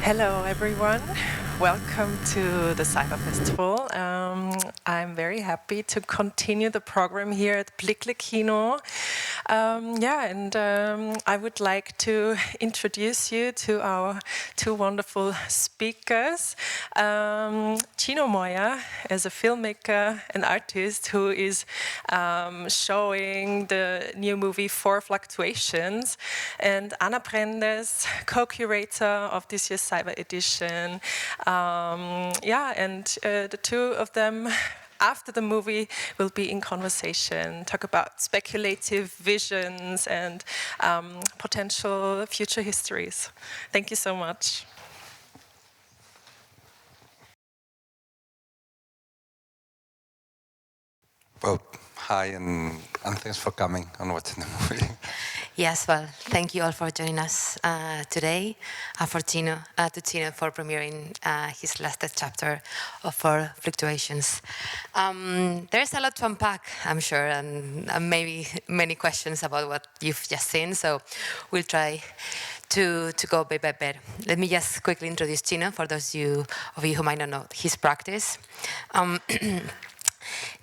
Hello, everyone. Welcome to the Civa Festival. I'm very happy to continue the program here at Kino. I would like to introduce you to our two wonderful speakers. Chino Moya is a filmmaker and artist who is showing the new movie Four Fluctuations, and Ana Prendes, co-curator of this year's Civa edition. The two of them, after the movie, will be in conversation, talk about speculative visions and potential future histories. Thank you so much. Well, hi, and thanks for coming and watching the movie. Yes, well, thank you all for joining us today, to Chino for premiering his last chapter of Four Fluctuations. There's a lot to unpack, I'm sure, and maybe many questions about what you've just seen, so we'll try to go bit by bit. Let me just quickly introduce Chino for those of you who might not know his practice.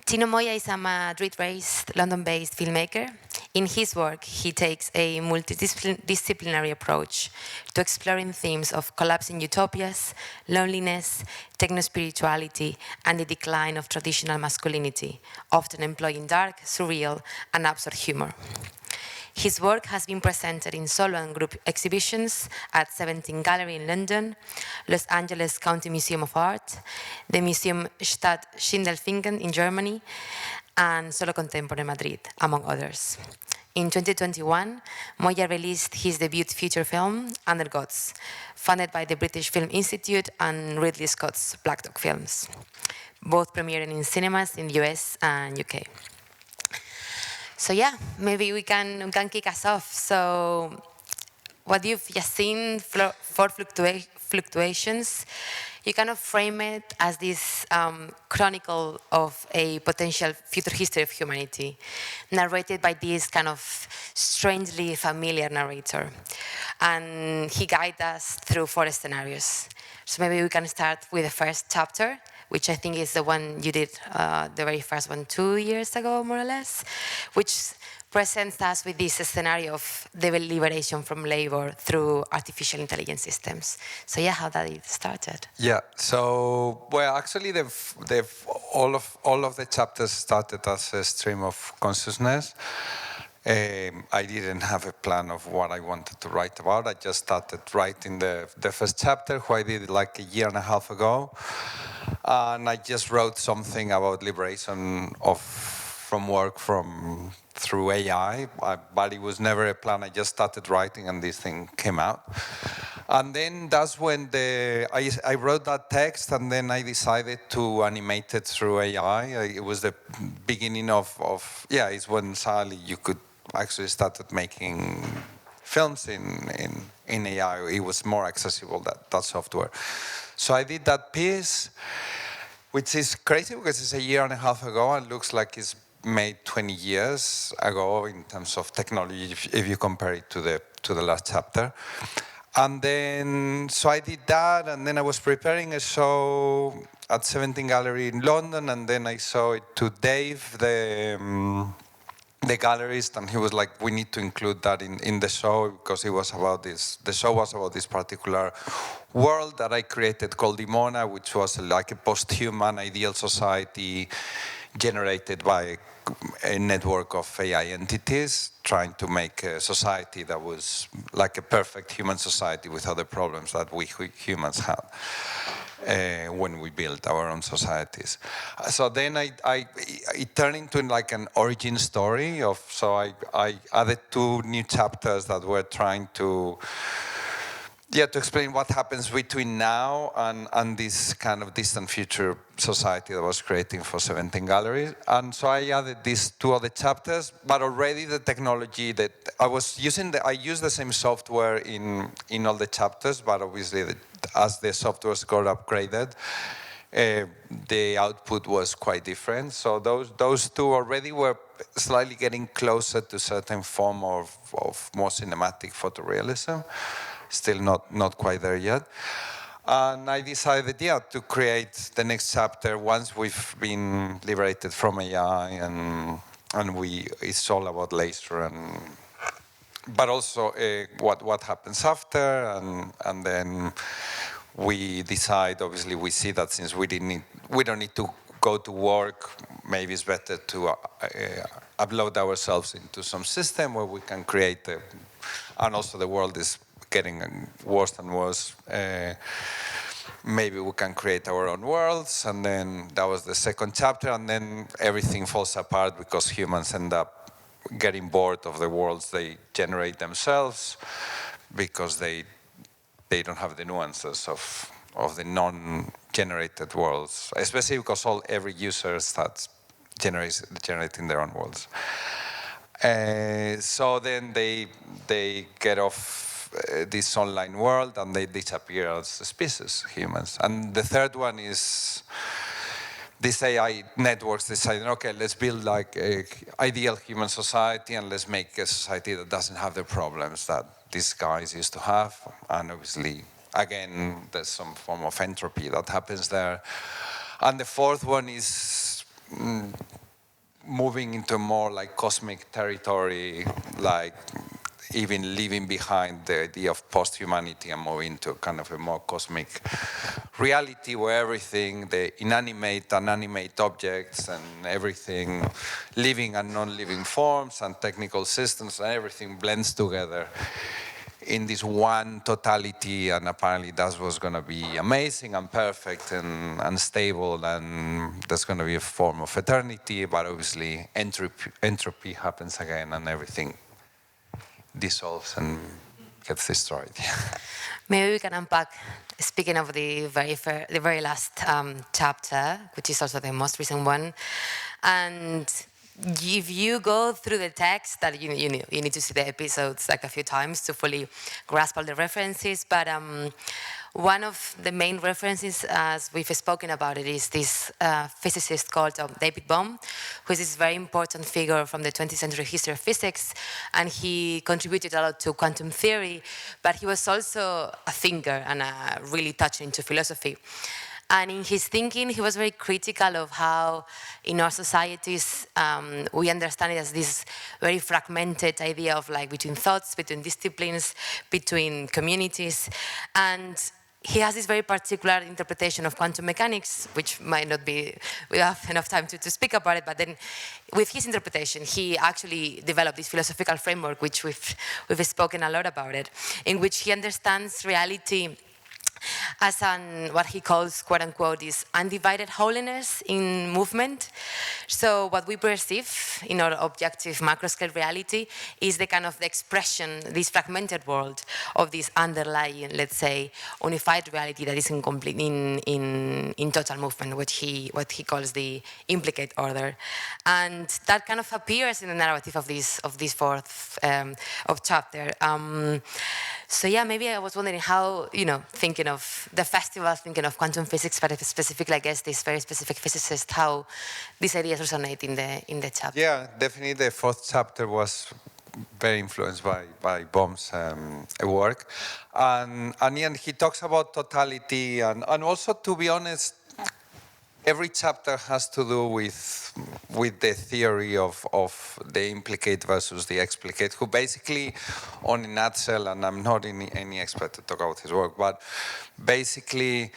Chino Moya is a Madrid-based, London-based filmmaker. In his work, he takes a multidisciplinary approach to exploring themes of collapsing utopias, loneliness, techno-spirituality, and the decline of traditional masculinity, often employing dark, surreal, and absurd humor. His work has been presented in solo and group exhibitions at 17 Gallery in London, Los Angeles County Museum of Art, the Museum Stadt Sindelfingen in Germany, and Solo Contemporary Madrid, among others. In 2021, Moya released his debut feature film, Under Gods, funded by the British Film Institute and Ridley Scott's Black Dog Films, both premiering in cinemas in the US and UK. So yeah, maybe we can kick us off. So what you've just seen, Four Fluctuations, you kind of frame it as this chronicle of a potential future history of humanity, narrated by this kind of strangely familiar narrator. And he guides us through four scenarios. So maybe we can start with the first chapter, which I think is the one you did, the very first one 2 years ago, more or less, which presents us with this scenario of the liberation from labor through artificial intelligence systems. So yeah, how that it started? Yeah. So well, actually, all of the chapters started as a stream of consciousness. I didn't have a plan of what I wanted to write about. I just started writing the first chapter, who I did like a year and a half ago. And I just wrote something about liberation from work through AI, but it was never a plan. I just started writing and this thing came out. And then that's when I wrote that text, and then I decided to animate it through AI. It was the beginning it's when suddenly you could actually started making films in AI. It was more accessible, that software. So I did that piece, which is crazy because it's a year and a half ago and looks like it's made 20 years ago in terms of technology if you compare it to the last chapter. And then, so I did that, and then I was preparing a show at 17 Gallery in London, and then I saw it to Dave, the gallerist, and he was like, we need to include that in the show because it was about this. The show was about this particular world that I created called Dimona, which was like a post-human ideal society generated by a network of AI entities trying to make a society that was like a perfect human society with other problems that we humans had. When we built our own societies. So then it turned into like an origin story so I added 2 new chapters that were trying to explain what happens between now and this kind of distant future society that was creating for 17 galleries. And so I added these 2 other chapters, but already the technology that I was using, I used the same software in all the chapters, but obviously as the software got upgraded, the output was quite different. So those 2 already were slightly getting closer to certain form of more cinematic photorealism. Still not quite there yet. And I decided, yeah, to create the next chapter once we've been liberated from AI, and it's all about laser, but also what happens after, and then we decide. Obviously, we see that since we don't need to go to work, maybe it's better to upload ourselves into some system where we can create and also the world is getting worse and worse. Maybe we can create our own worlds, and then that was the second chapter, and then everything falls apart because humans end up getting bored of the worlds they generate themselves because they don't have the nuances of the non-generated worlds, especially because every user starts generating their own worlds. So then they get off this online world and they disappear as a species, humans. And the third one is these AI networks deciding, okay, let's build like an ideal human society and let's make a society that doesn't have the problems that these guys used to have. And obviously, again, there's some form of entropy that happens there. And the fourth one is moving into more like cosmic territory, like even leaving behind the idea of post-humanity and moving to kind of a more cosmic reality where everything, the inanimate and animate objects and everything, living and non-living forms and technical systems and everything blends together in this one totality, and apparently that was going to be amazing and perfect and stable, and there's going to be a form of eternity, but obviously entropy happens again and everything dissolves and gets destroyed. Maybe we can unpack, speaking of the very last chapter, which is also the most recent one, and if you go through the text, that you need to see the episodes like a few times to fully grasp all the references, but one of the main references, as we've spoken about it, is this physicist called David Bohm, who is this very important figure from the 20th century history of physics, and he contributed a lot to quantum theory, but he was also a thinker and really touched into philosophy. And in his thinking, he was very critical of how in our societies we understand it as this very fragmented idea of like between thoughts, between disciplines, between communities. And he has this very particular interpretation of quantum mechanics, which might not be, we have enough time to speak about it, but then with his interpretation, he actually developed this philosophical framework, which we've spoken a lot about it, in which he understands reality as what he calls, quote unquote, is undivided holiness in movement. So what we perceive in our objective macro-scale reality is the kind of the expression, this fragmented world of this underlying, let's say, unified reality that is in total movement, what he calls the implicate order. And that kind of appears in the narrative of this fourth chapter. So yeah, maybe I was wondering how, thinking of the festival, thinking of quantum physics, but specifically, I guess, this very specific physicist, how these ideas resonate in the chapter. Yeah, definitely the fourth chapter was very influenced by Bohm's work. And he talks about totality and also, to be honest, every chapter has to do with the theory of the implicate versus the explicate, who basically, on a nutshell, and I'm not any expert to talk about his work, but basically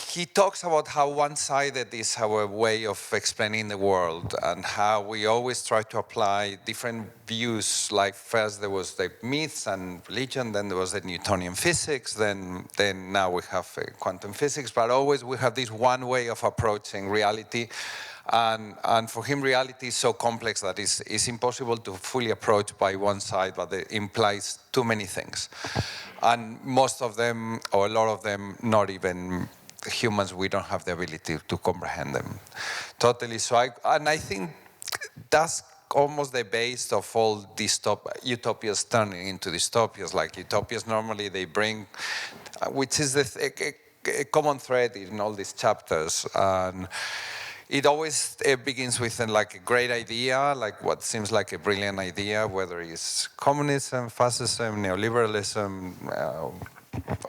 he talks about how one-sided is our way of explaining the world and how we always try to apply different views. Like first there was the myths and religion, then there was the Newtonian physics, then now we have quantum physics, but always we have this one way of approaching reality. And for him, reality is so complex that it's impossible to fully approach by one side, but it implies too many things. And most of them, or a lot of them, not even humans, we don't have the ability to comprehend them totally. So I think that's almost the base of all utopias turning into dystopias. Like utopias, normally they bring, which is a common thread in all these chapters. And it always begins with like a great idea, like what seems like a brilliant idea, whether it's communism, fascism, neoliberalism,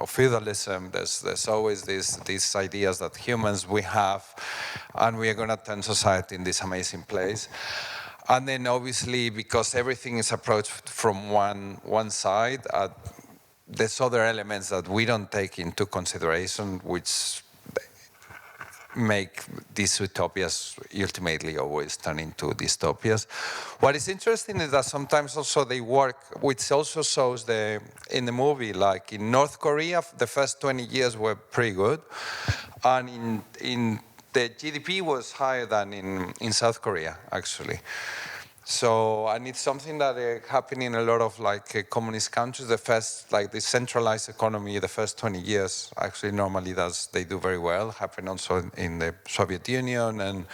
of feudalism. There's always these ideas that humans we have, and we are going to turn society in this amazing place. And then obviously, because everything is approached from one side, there's other elements that we don't take into consideration, which make these utopias ultimately always turn into dystopias. What is interesting is that sometimes also they work, which also shows in the movie, like in North Korea, the first 20 years were pretty good, and in the GDP was higher than in South Korea, actually. So, and it's something that happened in a lot of communist countries. The first, the centralized economy, the first 20 years, actually normally they do very well. Happened also in the Soviet Union, and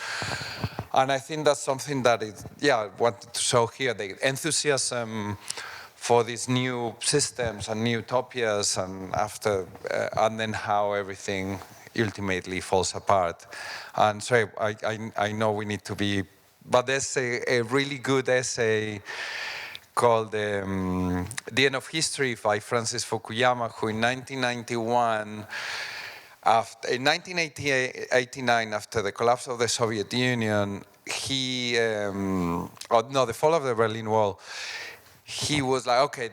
I think that's something that I wanted to show here, the enthusiasm for these new systems and new utopias, and and then how everything ultimately falls apart. And so I know we need to be. But there's a really good essay called The End of History by Francis Fukuyama, who in 1991, in 1989, after the collapse of the Soviet Union, the fall of the Berlin Wall, he was like, okay,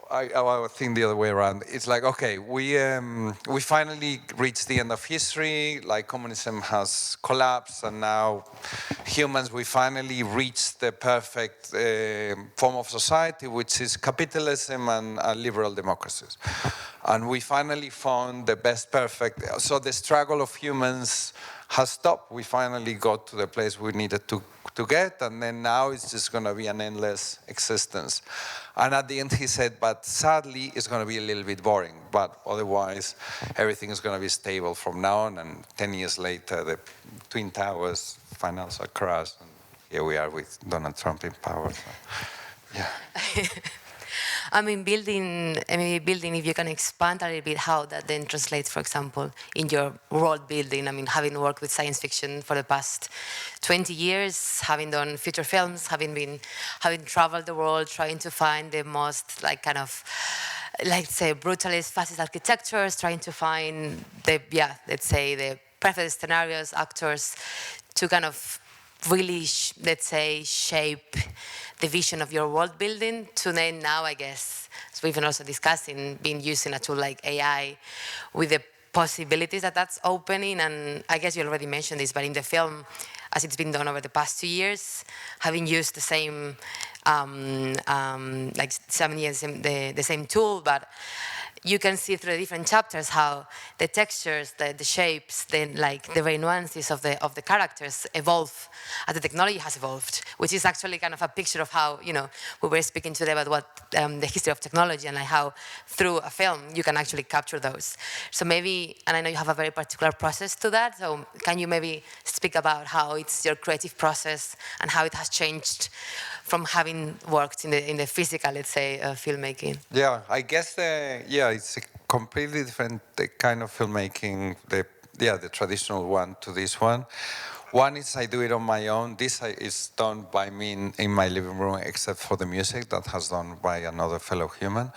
I think the other way around. It's like, okay, we finally reached the end of history. Like communism has collapsed, and now humans, we finally reached the perfect form of society, which is capitalism and liberal democracies. And we finally found the best perfect. So the struggle of humans has stopped. We finally got to the place we needed to get, and then now it's just going to be an endless existence. And at the end he said, but sadly it's going to be a little bit boring, but otherwise everything is going to be stable from now on. And 10 years later the Twin Towers financial crash, and here we are with Donald Trump in power. So, yeah. Building, if you can expand a little bit how that then translates, for example, in your world building. Having worked with science fiction for the past 20 years, having done feature films, having traveled the world, trying to find the most, brutalist, fascist architectures, trying to find the perfect scenarios, actors, to kind of really, shape the vision of your world building, to then now, I guess, as we've been also discussing, being using a tool like AI with the possibilities that's opening. And I guess you already mentioned this, but in the film, as it's been done over the past 2 years, having used the same, 7 years, the same tool, but you can see through the different chapters how the textures, the shapes, the very nuances of the characters evolve as the technology has evolved, which is actually kind of a picture of how, we were speaking today about what the history of technology, and how through a film you can actually capture those. So maybe, and I know you have a very particular process to that, so can you maybe speak about how it's your creative process and how it has changed from having worked in the physical, filmmaking? Yeah, I guess it's a completely different kind of filmmaking. The traditional one to this one. One is I do it on my own. This is done by me in my living room, except for the music that has done by another fellow human.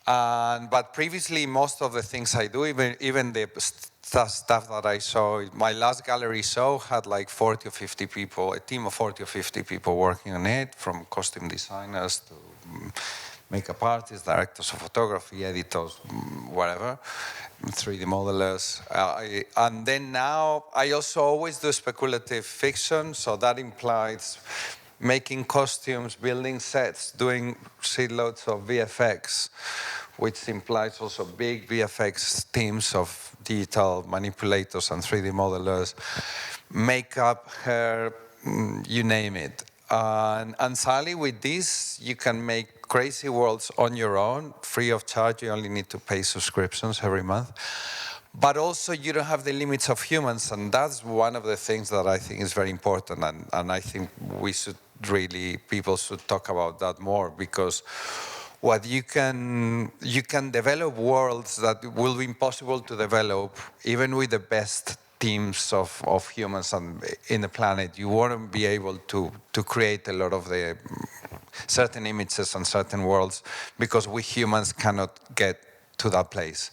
But previously, most of the things I do, even the stuff that I saw, my last gallery show had 40 or 50 people, a team of 40 or 50 people working on it, from costume designers to makeup artists, directors of photography, editors, whatever, 3D modelers. And then now I also always do speculative fiction, so that implies making costumes, building sets, doing shitloads of VFX, which implies also big VFX teams of digital manipulators and 3D modelers, makeup, hair, you name it. And sadly, with this, you can make crazy worlds on your own, free of charge. You only need to pay subscriptions every month. But also, you don't have the limits of humans, and that's one of the things that I think is very important. And I think people should talk about that more, because what you can develop worlds that will be impossible to develop even with the best teams of humans in the planet. You won't be able to create a lot of the certain images and certain worlds, because we humans cannot get to that place.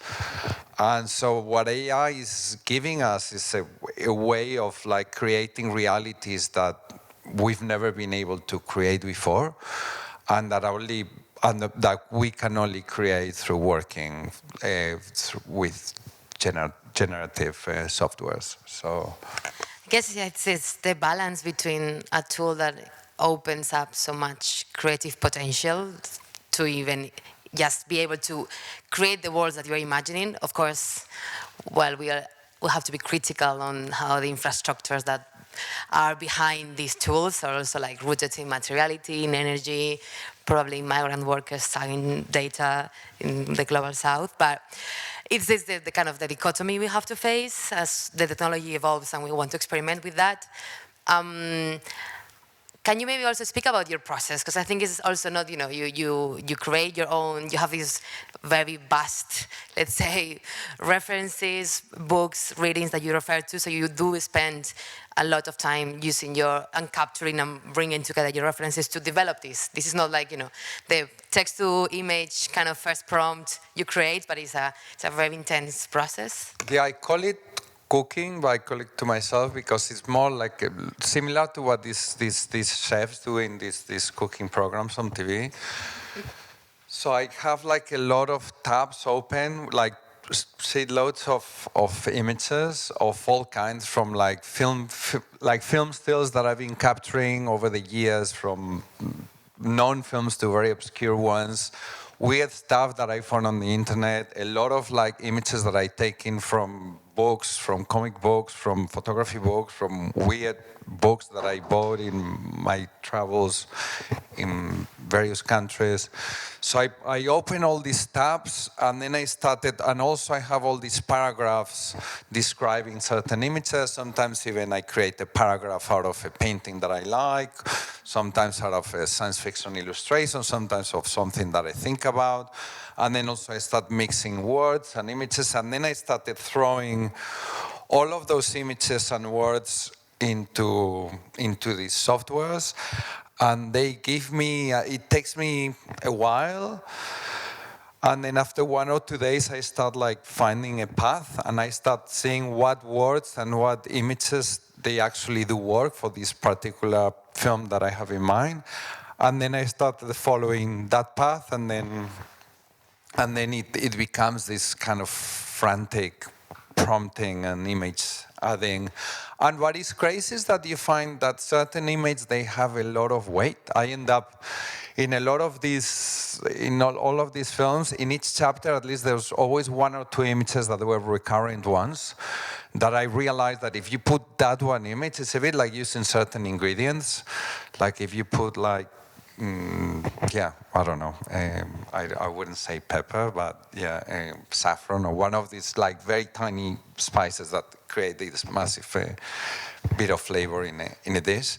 And so what AI is giving us is a way of like creating realities that we've never been able to create before, and that we can only create through working with generative softwares. So I guess it's the balance between a tool that opens up so much creative potential to even just be able to create the worlds that you're imagining. Of course, well, we have to be critical on how the infrastructures that are behind these tools are also like rooted in materiality, in energy, probably migrant workers selling data in the global south. But it's the kind of the dichotomy we have to face as the technology evolves and we want to experiment with that. Can you maybe also speak about your process? Because I think it's also not, you create your own, you have these very vast, let's say, references, books, readings that you refer to, so you do spend a lot of time using and capturing and bringing together your references to develop this. This is not like, the text-to-image kind of first prompt you create, but it's a very intense process. Yeah, I call it cooking, but I call it to myself because it's more like similar to what these chefs do in these cooking programs on TV. So I have like a lot of tabs open, like see loads of images of all kinds, from like film stills that I've been capturing over the years, from known films to very obscure ones, weird stuff that I found on the internet, a lot of like images that I take in from books, from comic books, from photography books, from weird books that I bought in my travels in various countries. So I opened all these tabs, and then I started, and also I have all these paragraphs describing certain images. Sometimes even I create a paragraph out of a painting that I like, sometimes out of a science fiction illustration, sometimes of something that I think about. And then also I start mixing words and images, and then I started throwing all of those images and words into these softwares. And they give me, it takes me a while. And then after 1 or 2 days, I start like finding a path, and I start seeing what words and what images they actually do work for this particular film that I have in mind. And then I started following that path, and then it becomes this kind of frantic prompting and image adding. And what is crazy is that you find that certain images, they have a lot of weight. I end up in a lot of these, in all of these films, in each chapter at least there's always 1 or 2 images that were recurrent ones, that I realized that if you put that one image, it's a bit like using certain ingredients. Like if you put like, I don't know, I wouldn't say pepper, but saffron, or one of these like very tiny spices that create this massive bit of flavor in a dish.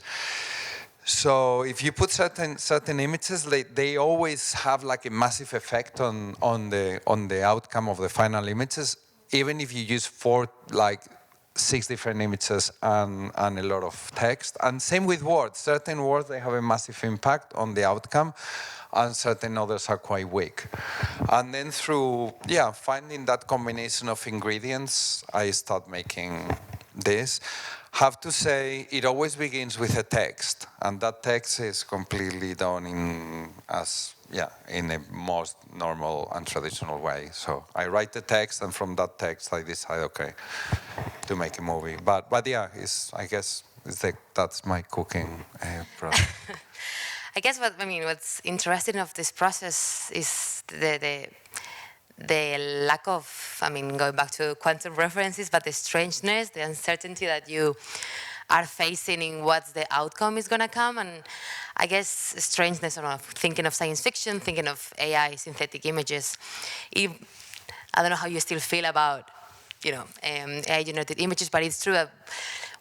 So if you put certain images, they always have like a massive effect on the outcome of the final images, even if you use 6 different images and a lot of text. And same with words. Certain words, they have a massive impact on the outcome, and certain others are quite weak. And then through, finding that combination of ingredients, I start making this. Have to say, it always begins with a text, and that text is completely done in a most normal and traditional way. So I write the text, and from that text I decide, to make a movie. But that's my cooking process. I guess what's interesting of this process is the lack of, going back to quantum references, but the strangeness, the uncertainty that you are facing in what the outcome is going to come. And I guess strangeness of thinking of science fiction, thinking of AI, synthetic images. I don't know how you still feel about, AI-generated images, but it's true that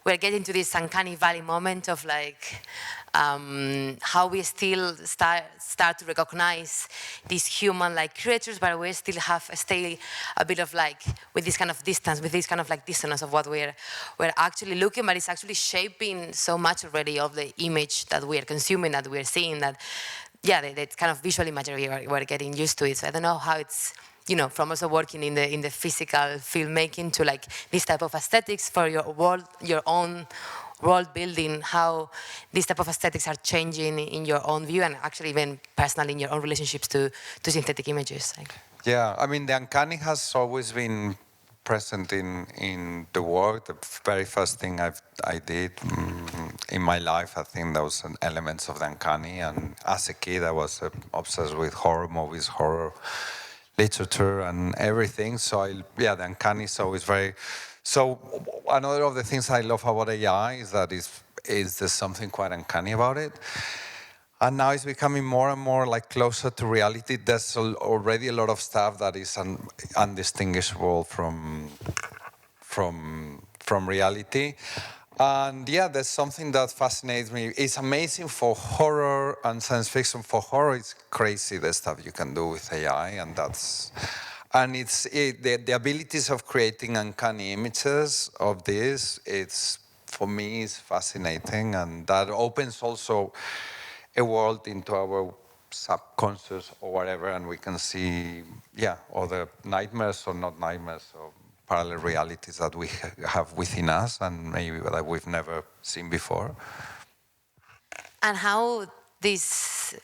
we're getting to this uncanny valley moment of how we still start to recognize these human-like creatures, but we still stay a bit of with this kind of distance, with this kind of dissonance of what we're actually looking, but it's actually shaping so much already of the image that we are consuming, that we are seeing, that yeah, the kind of visual imagery we're getting used to it. So I don't know how it's, from also working in the physical filmmaking to like this type of aesthetics for your world, your own world building, how these type of aesthetics are changing in your own view and actually even personally in your own relationships to synthetic images. Yeah, I mean, the uncanny has always been present in the work. The very first thing I did in my life, I think there was an elements of the uncanny. And as a kid, I was obsessed with horror movies, horror literature, and everything. So the uncanny is always very. So another of the things I love about AI is that there's something quite uncanny about it. And now it's becoming more and more like closer to reality. There's already a lot of stuff that is undistinguishable from reality. And yeah, there's something that fascinates me. It's amazing for horror and science fiction. For horror, it's crazy the stuff you can do with AI, and the abilities of creating uncanny images of this. It's for me is fascinating, and that opens also a world into our subconscious or whatever, and we can see, other nightmares or not nightmares or parallel realities that we have within us and maybe that we've never seen before. And how this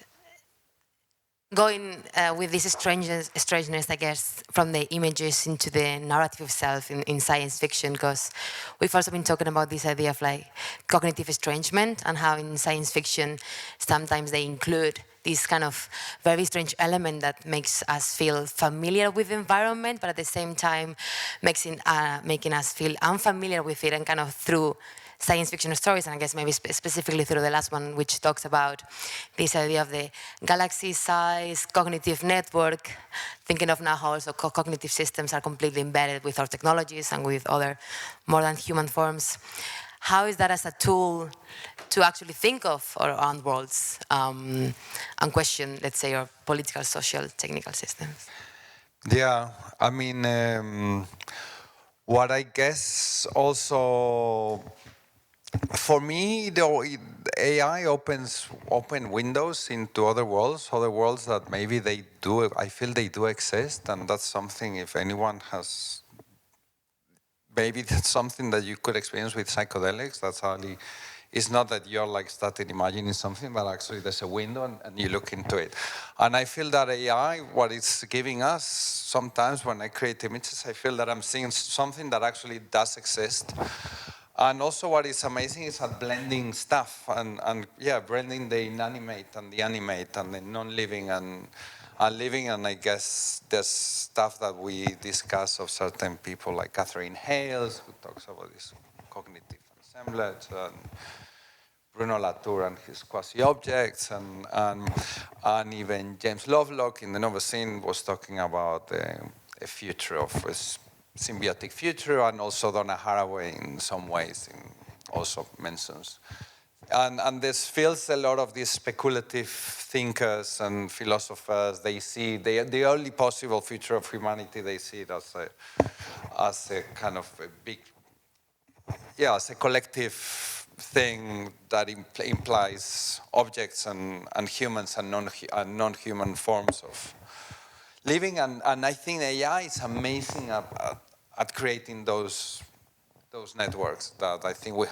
going with this strangeness, I guess, from the images into the narrative itself in science fiction, because we've also been talking about this idea of like cognitive estrangement and how in science fiction sometimes they include this kind of very strange element that makes us feel familiar with the environment, but at the same time making us feel unfamiliar with it, and kind of through science fiction stories, and I guess maybe specifically through the last one, which talks about this idea of the galaxy-size cognitive network, thinking of now how also cognitive systems are completely embedded with our technologies and with other more than human forms. How is that as a tool to actually think of our own worlds and question, let's say, our political, social, technical systems? Yeah, I mean, what I guess also, for me, the AI open windows into other worlds that maybe I feel they do exist, and that's something, if anyone has, maybe that's something that you could experience with psychedelics. That's hardly, it's not that you're like started imagining something, but actually there's a window and you look into it. And I feel that AI, what it's giving us, sometimes when I create images, I feel that I'm seeing something that actually does exist. And also what is amazing is that blending stuff and blending the inanimate and the animate and the non-living and living. And I guess there's stuff that we discuss of certain people like Catherine Hales, who talks about this cognitive assemblage, and Bruno Latour and his quasi-objects, and even James Lovelock in the Novel Scene was talking about a future of a symbiotic future, and also Donna Haraway in some ways also mentions. And this feels a lot of these speculative thinkers and philosophers. They see the only possible future of humanity. They see it as a kind of a big, as a collective thing that implies objects and humans and non-human forms of living. And I think AI is amazing at creating those networks that I think we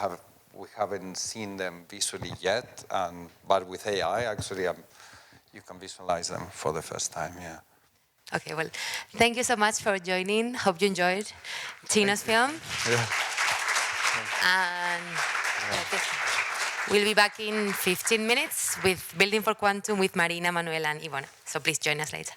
haven't seen them visually yet, but with AI, actually, you can visualize them for the first time, yeah. Okay, well, thank you so much for joining. Hope you enjoyed Chino's film. Yeah. And we'll be back in 15 minutes with Building for Quantum with Marina, Manuela, and Ivona. So please join us later.